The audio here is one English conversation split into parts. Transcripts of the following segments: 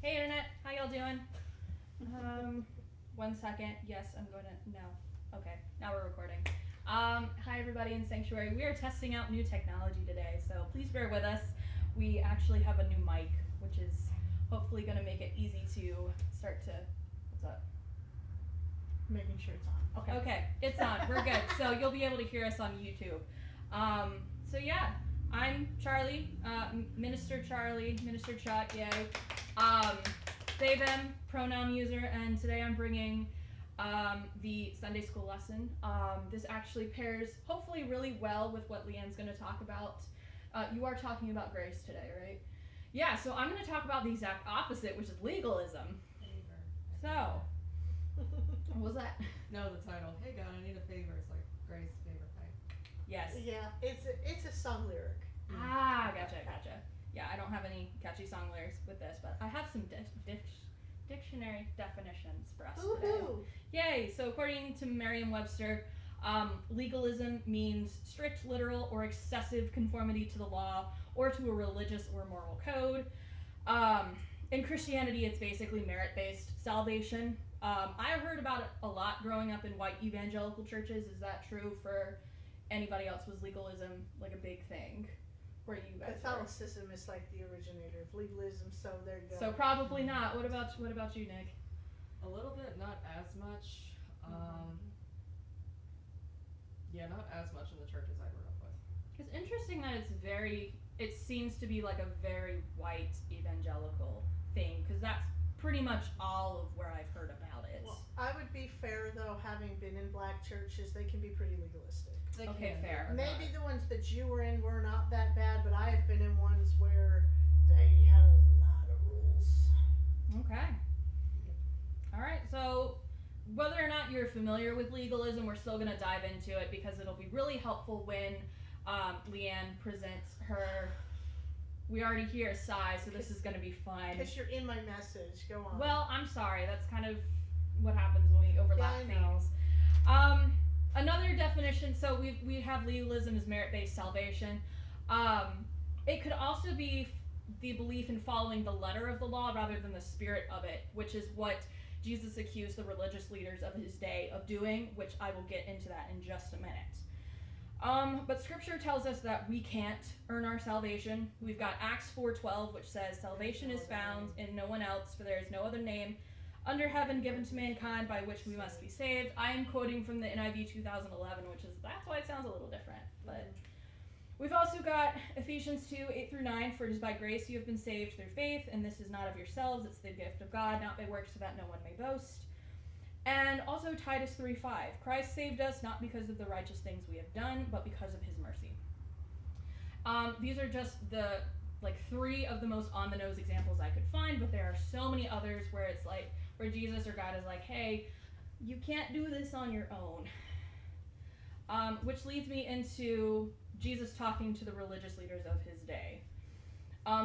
Hey internet, how y'all doing? 1 second. Yes, I'm going to. No. Okay, now we're recording. Hi everybody in Sanctuary. We are testing out new technology today, so please bear with us. We actually have a new mic, which is hopefully going to make it easy to start to. What's up? Making sure it's on. Okay. Okay, it's on. We're good. So you'll be able to hear us on YouTube. So yeah, I'm Charlie, Minister Charlie, Minister Chuck, yay. They, them, pronoun user, and today I'm bringing the Sunday school lesson. This actually pairs hopefully really well with what Leanne's going to talk about. You are talking about grace today, right? Yeah, so I'm going to talk about the exact opposite, which is legalism. Favor. So, what was that? No, the title. Hey God, I need a favor. It's like Grace favor fight. Yes. Yeah, it's a song lyric. Ah, gotcha. Yeah, I don't have any catchy song lyrics with this, but I have some dictionary definitions for us today. Woohoo! Yay! So according to Merriam-Webster, legalism means strict, literal, or excessive conformity to the law or to a religious or moral code. In Christianity, it's basically merit-based salvation. I heard about it a lot growing up in white evangelical churches. Is that true for anybody else? Was legalism like a big thing where you guys Catholicism is like the originator of legalism, so there you go. So probably not. What about you, Nick? A little bit, not as much. Yeah, not as much in the churches I grew up with. It's interesting that it seems to be like a very white evangelical thing, because that's pretty much all of where I've heard about it. Well, I would be fair though, having been in black churches, they can be pretty legalistic. They Okay, can, fair. Maybe the ones that you were in were not that bad, but I have been in ones where they had a lot of rules. Okay. Alright, so whether or not you're familiar with legalism, we're still going to dive into it because it'll be really helpful when Leanne presents her. We already hear a sigh, so this is going to be fun. Because you're in my message. Go on. Well, I'm sorry. That's kind of what happens when we overlap Yeah, I know. things. Another definition, so we have legalism as merit-based salvation. It could also be the belief in following the letter of the law rather than the spirit of it, which is what Jesus accused the religious leaders of his day of doing, which I will get into that in just a minute. But scripture tells us that we can't earn our salvation. We've got Acts 4:12, which says, "Salvation is found in no one else, for there is no other name under heaven given to mankind by which we must be saved." I am quoting from the NIV 2011, that's why it sounds a little different. But we've also got Ephesians 2:8-9, "For it is by grace you have been saved through faith, and this is not of yourselves, it's the gift of God, not by works, so that no one may boast." And also Titus 3:5, "Christ saved us not because of the righteous things we have done, but because of his mercy." These are just the three of the most on the nose examples I could find, but there are so many others where it's like where Jesus or God is like, "Hey, you can't do this on your own." Which leads me into Jesus talking to the religious leaders of his day.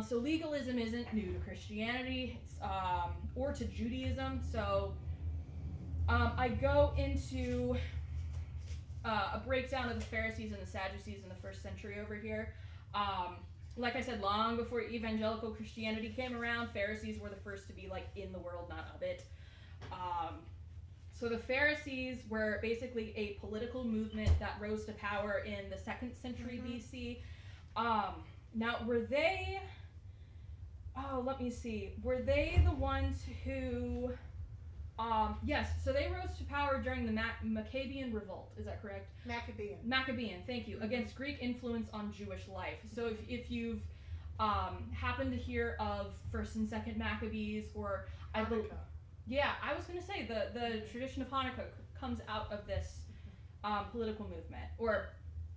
So legalism isn't new to Christianity or to Judaism. So I go into a breakdown of the Pharisees and the Sadducees in the first century over here. Like I said, long before evangelical Christianity came around, Pharisees were the first to be in the world, not of it. So the Pharisees were basically a political movement that rose to power in the 2nd century BC. Now, were they... let me see. Were they the ones who... yes, so they rose to power during the Maccabean revolt. Is that correct? Maccabean, thank you. Against Greek influence on Jewish life. So if you've happened to hear of 1st and 2nd Maccabees, or Hanukkah. Yeah, I was going to say the tradition of Hanukkah comes out of this political movement, or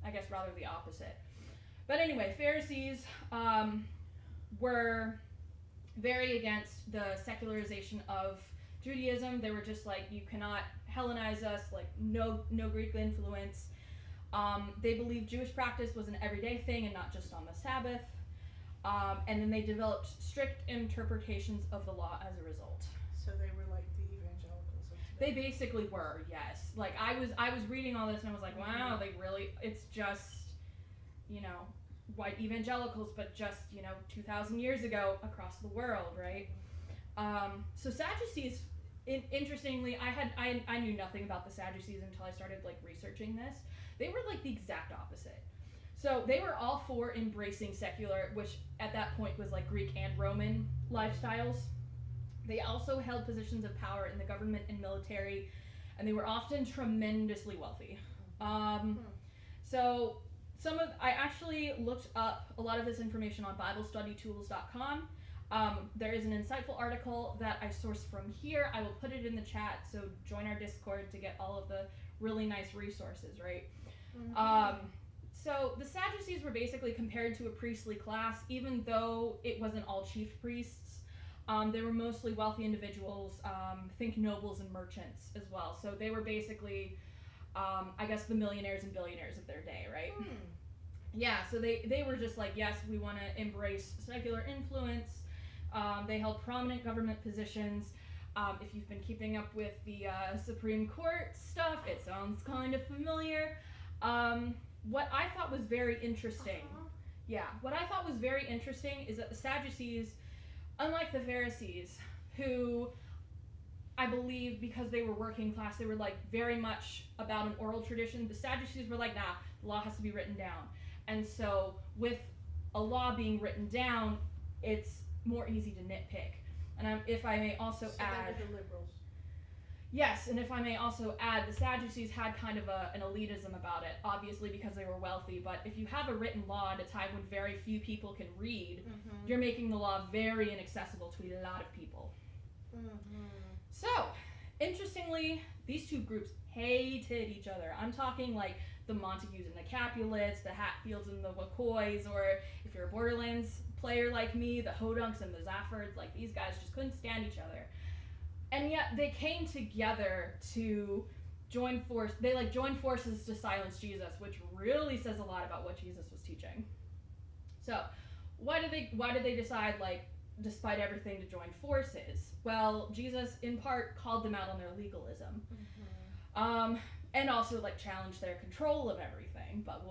I guess rather the opposite. But anyway, Pharisees were very against the secularization of Judaism. They were just like, you cannot Hellenize us, no Greek influence. They believed Jewish practice was an everyday thing and not just on the Sabbath. And then they developed strict interpretations of the law as a result. So they were like the evangelicals of They today. basically were, yes. I was reading all this and I was like, wow, it's just, white evangelicals, but just, 2,000 years ago across the world, right? So Sadducees, interestingly, I knew nothing about the Sadducees until I started like researching this. They were like the exact opposite. So they were all for embracing secular, which at that point was like Greek and Roman lifestyles. They also held positions of power in the government and military, and they were often tremendously wealthy. So I actually looked up a lot of this information on BibleStudyTools.com. There is an insightful article that I sourced from here. I will put it in the chat, so join our Discord to get all of the really nice resources, right? So the Sadducees were basically compared to a priestly class, even though it wasn't all chief priests. They were mostly wealthy individuals, think nobles and merchants as well. So they were basically, I guess, the millionaires and billionaires of their day, right? Yeah, so they were just like, yes, we want to embrace secular influence. They held prominent government positions. If you've been keeping up with the Supreme Court stuff, it sounds kind of familiar. What I thought was very interesting, what I thought was very interesting is that the Sadducees, unlike the Pharisees, who I believe because they were working class, they were like very much about an oral tradition. The Sadducees were like, nah, the law has to be written down. And so with a law being written down, it's more easy to nitpick. And if I may also add, the liberals. yes, and if I may also add, the Sadducees had kind of an elitism about it, obviously because they were wealthy, but if you have a written law at a time when very few people can read, you're making the law very inaccessible to a lot of people. So, interestingly, these two groups hated each other. I'm talking like the Montagues and the Capulets, the Hatfields and the McCoys, or if you're a Borderlands player like me, the Hodunks and the Zaffords, like these guys just couldn't stand each other. And yet they came together to join forces to silence Jesus, which really says a lot about what Jesus was teaching. So, why did they decide, like, despite everything, to join forces? Well, Jesus in part called them out on their legalism. And also like challenged their control of everything, but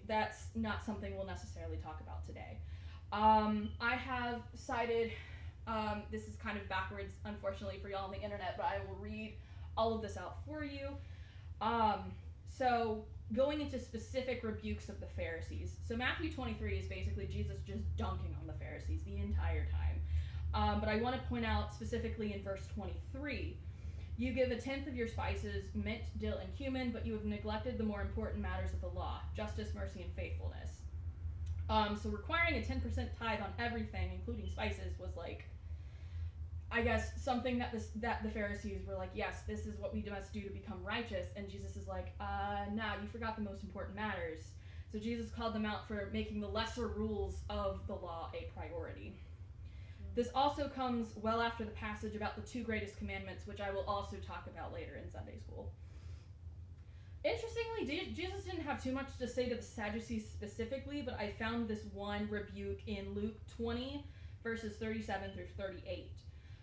that's not something we'll necessarily talk about today. I have cited, this is kind of backwards, unfortunately for y'all on the internet, but I will read all of this out for you. So going into specific rebukes of the Pharisees. So Matthew 23 is basically Jesus just dunking on the Pharisees the entire time. But I want to point out specifically in verse 23, you give a tenth of your spices, mint, dill, and cumin, but you have neglected the more important matters of the law, justice, mercy, and faithfulness. So requiring a 10% tithe on everything, including spices, was like, I guess, something that the Pharisees were like, yes, this is what we must do to become righteous. And Jesus is like, nah, you forgot the most important matters. So Jesus called them out for making the lesser rules of the law a priority. This also comes well after the passage about the two greatest commandments, which I will also talk about later in Sunday school. Interestingly, Jesus didn't have too much to say to the Sadducees specifically, but I found this one rebuke in Luke 20, verses 37 through 38.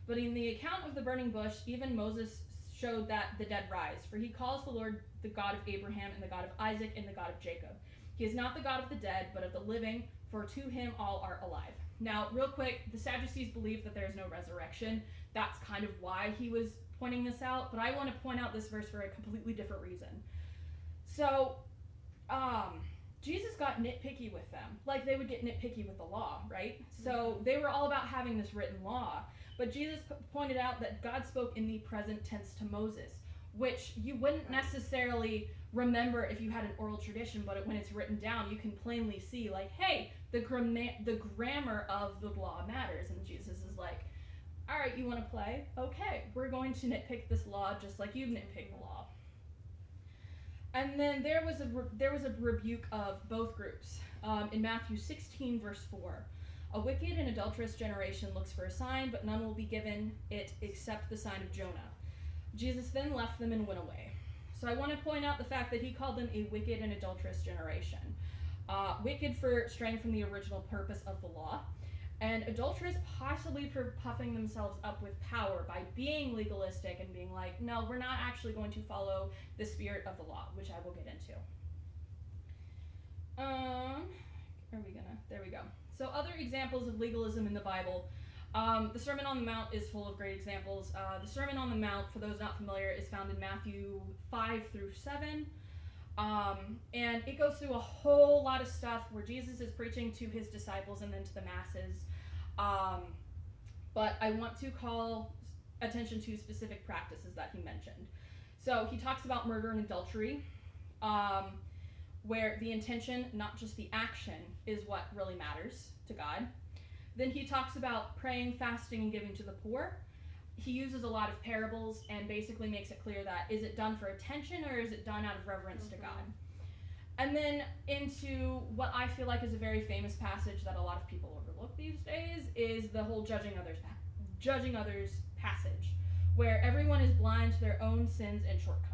But in the account of the burning bush, even Moses showed that the dead rise, for he calls the Lord the God of Abraham and the God of Isaac and the God of Jacob. He is not the God of the dead, but of the living, for to him all are alive. Now, real quick, the Sadducees believe that there is no resurrection. That's kind of why he was pointing this out, but I want to point out this verse for a completely different reason. So, Jesus got nitpicky with them, like they would get nitpicky with the law, right? So they were all about having this written law, but Jesus pointed out that God spoke in the present tense to Moses, which you wouldn't necessarily remember if you had an oral tradition, but when it's written down, you can plainly see, like, hey, the grammar of the law matters. And Jesus is like, all right, you want to play? Okay, we're going to nitpick this law just like you've nitpicked the law. And then there was a rebuke of both groups in Matthew 16, verse 4. A wicked and adulterous generation looks for a sign, but none will be given it except the sign of Jonah. Jesus then left them and went away. So I want to point out the fact that he called them a wicked and adulterous generation. Wicked for straying from the original purpose of the law, and adulterous possibly for puffing themselves up with power by being legalistic and being like, no, we're not actually going to follow the spirit of the law, which I will get into. There we go. So other examples of legalism in the Bible. The Sermon on the Mount is full of great examples. The Sermon on the Mount, for those not familiar, is found in Matthew 5 through 7. And it goes through a whole lot of stuff where Jesus is preaching to his disciples and then to the masses. But I want to call attention to specific practices that he mentioned. So he talks about murder and adultery, where the intention, not just the action, is what really matters to God. Then he talks about praying, fasting, and giving to the poor. He uses a lot of parables and basically makes it clear that is it done for attention or is it done out of reverence to God? And then into what I feel like is a very famous passage that a lot of people overlook these days is the whole judging others passage, where everyone is blind to their own sins and shortcomings.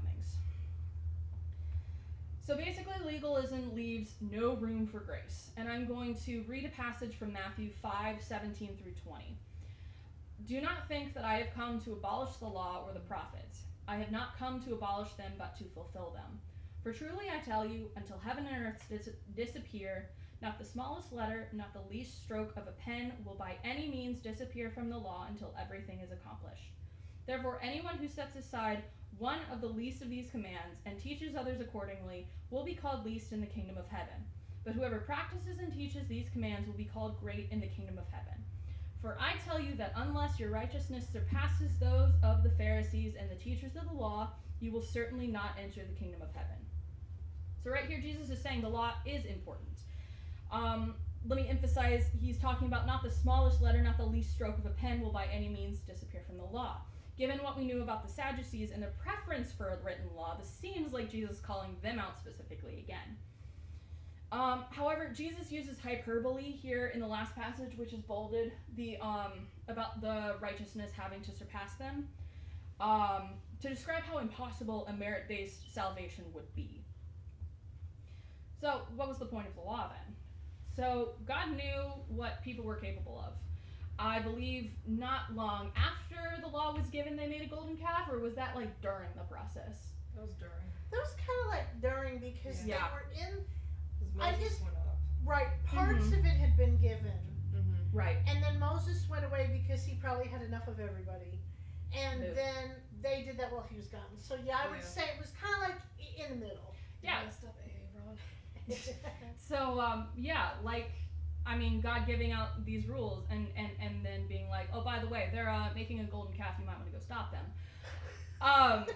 So basically, legalism leaves no room for grace. And I'm going to read a passage from Matthew 5:17 through 20. Do not think that I have come to abolish the law or the prophets. I have not come to abolish them, but to fulfill them. For truly I tell you, until heaven and earth disappear, not the smallest letter, not the least stroke of a pen will by any means disappear from the law until everything is accomplished. Therefore, anyone who sets aside one of the least of these commands and teaches others accordingly will be called least in the kingdom of heaven. But whoever practices and teaches these commands will be called great in the kingdom of heaven. For I tell you that unless your righteousness surpasses those of the Pharisees and the teachers of the law, you will certainly not enter the kingdom of heaven. So right here, Jesus is saying the law is important. Let me emphasize, he's talking about not the smallest letter, not the least stroke of a pen will by any means disappear from the law. Given what we knew about the Sadducees and their preference for a written law, this seems like Jesus is calling them out specifically again. However, Jesus uses hyperbole here in the last passage, which is bolded, about the righteousness having to surpass them, to describe how impossible a merit-based salvation would be. So, what was the point of the law then? So, God knew what people were capable of. I believe not long after the law was given, they made a golden calf, or was that like during the process? That was during. That was kind of like during, because Yeah. they were in, Because I Moses guess- went up. right, parts Mhm. of it had been given. Right. And then Moses went away because he probably had enough of everybody. And No. then they did that while he was gone. So yeah, I would Yeah. say it was kind of like in the middle. Yeah. Messed up Aaron. So, God giving out these rules and then being like, oh, by the way, they're making a golden calf, you might want to go stop them. God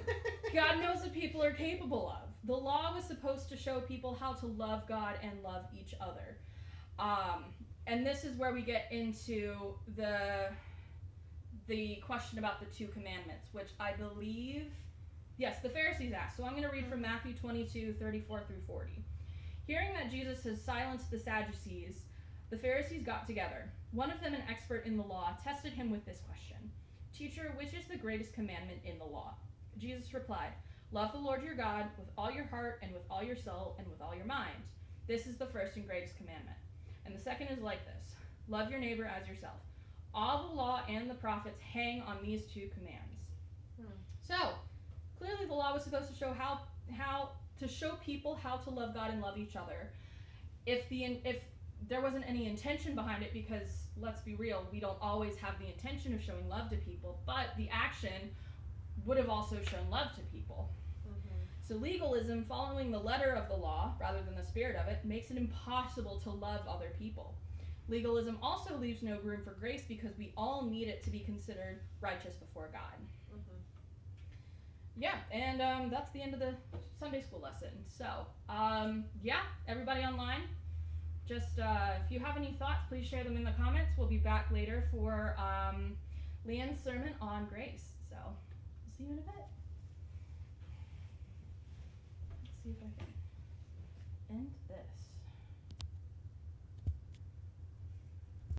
knows what people are capable of. The law was supposed to show people how to love God and love each other. And this is where we get into the question about the two commandments, which I believe, yes, the Pharisees asked. So I'm going to read from Matthew 22:34 through 40. Hearing that Jesus has silenced the Sadducees, the Pharisees got together. One of them, an expert in the law, tested him with this question. Teacher, which is the greatest commandment in the law? Jesus replied, love the Lord your God with all your heart and with all your soul and with all your mind. This is the first and greatest commandment. And the second is like this. Love your neighbor as yourself. All the law and the prophets hang on these two commands. So, clearly the law was supposed to show how to show people how to love God and love each other. If there wasn't any intention behind it, because let's be real, we don't always have the intention of showing love to people, but the action would have also shown love to people. So legalism, following the letter of the law rather than the spirit of it, makes it impossible to love other people. Legalism also leaves no room for grace because we all need it to be considered righteous before God. Yeah, and that's the end of the Sunday school lesson. So, everybody online, just if you have any thoughts, please share them in the comments. We'll be back later for Leanne's sermon on grace. So, we'll see you in a bit. Let's see if I can end this.